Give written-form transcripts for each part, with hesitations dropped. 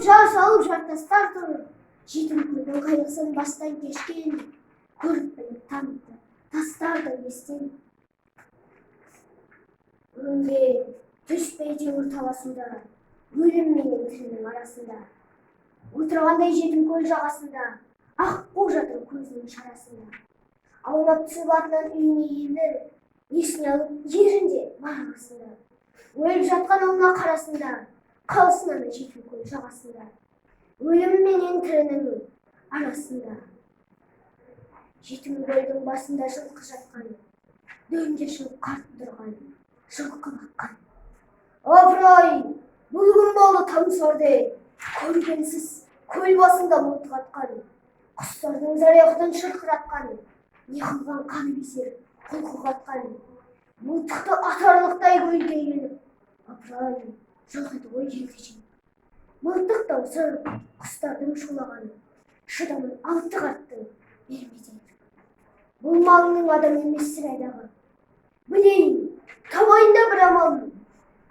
жар салып жартастар тұрып, жетім көлдің қайғысын бастан кешкен, көріп біліп танытты тастардай естен. Өмірге түспей темір таласында, өлім менен тірінің арасында. Отырғандай жетім көл жағасында, аққу жатыр көзінің шарасында. Аунап түсіп атынан үйіне енді, есіне алып жерінде барғасында. Өліп жатқан ұлына қарасында, қалсын ана жетім көл жағасында. Өлім менен тірінің арасында. Жетім көлдің басында жылқы жатқан, дөңге шығып қарт тұрған, жылқы баққан. Апыр-ай, бұл күн болды таң сарде, көргенсіз көл басында мылтық атқан, құстардың заряқтан шырқыратқан, не қылған қаны бесер құлқы қатқан, мылтықты атарлықтай көлге үйреніп, апыр-ай, жоқ еді ғой елді жеңіп. Мылтық даусы құстардың шулағаны, шыдамын алты қарттың бермеден. Бұл малының адам емес сірайдағы. Білейін, табайын да бір амалын,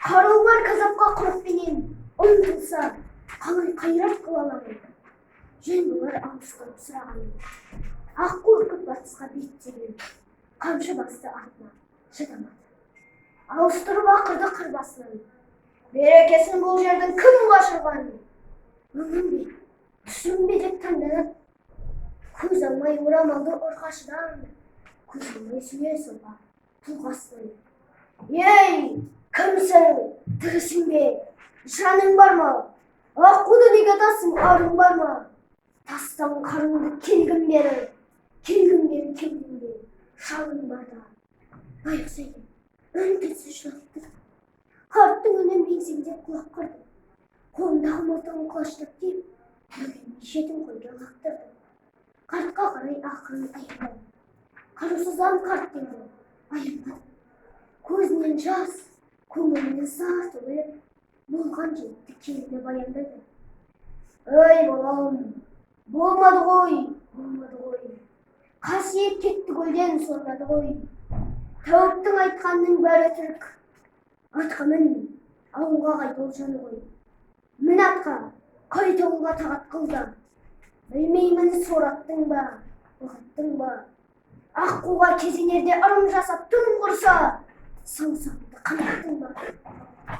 қаруы бар казапқа құрықпенен ұмтылса, қалай қайрат қыла аламын. Жөн болар ауыстырып сұрағанын. Аққу үркіп батысқа беттеген, қамшы басты артына шыдамады. Ауыстырып ақырды қыр басынан, берекесін бұл жердің кім қашырғанын. Өңім бе, түсім бе деп таңданып, көз алмай орамалды ұрқашыдан, көз алмай сүйе соға тұлғасынан. Ей, кімсің, тірісің бе, жаның бар ма? Аққуды неге атасың, арың бар ма? Тастан қарыңды келгім бері кеудемде шалың бар да. Байғұс екен, үн-түнсіз жылап тұр. Қарттың үні меңзеңдеп құлақ кірді. Қолындағы мылтығын құлаштап киіп, өлгенмен жетім көлге лақтырды. Қартқа қарай ақырын аяңдады. Қарусыздан қарт демді, аяңдады. Көзінен жас, көңілінен зар төгіліп, болған жетті келіне баяндады. Ой балам, болмады ғой. Қасиет кетті көлден сорлады ғой. Тәуіптің айтқанның бәрі түрік. Атқа мін, ауылға қайт ол жаны ғой. Мін атқа, қайт ауылға тағат қылды. Білмеймін сораттың ба, ұғаттың ба. Аққуға кезенерде ырым жасап түн құрса, саусақты қанаттың ба.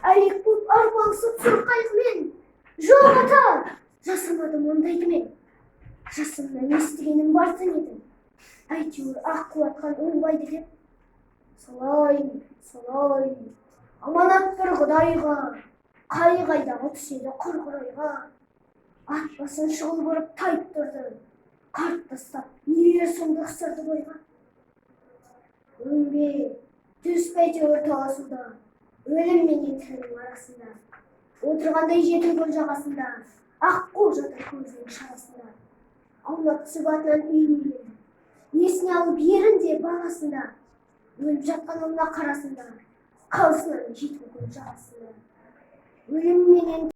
Әлек болып арпалысып сұр қайғымен, жоқ ата, жасамадым ондайды мен. Жасымнан естігенім бартын едім. Әйтеуір аққу атқан оңбайды деп. Солай, аманат бір құдайға, қайдағы түседі құрғырайға. Ат басын шұғыл бұрып тайып тұрды, қарт тастап нелер сұмдық сырды бойға. Өңбе, түспей теуір таласуда, өлім менен тірінің арасында. Отырғандай жетім көл жағасында, аққу жатыр көзінің шарасында. Аунап түсіп атынан үйіне келді, есіне алып ерінде баласында. Өліп жатқан ұлына қарасында, қалсын ана жетім көл жағасында. Өлім менен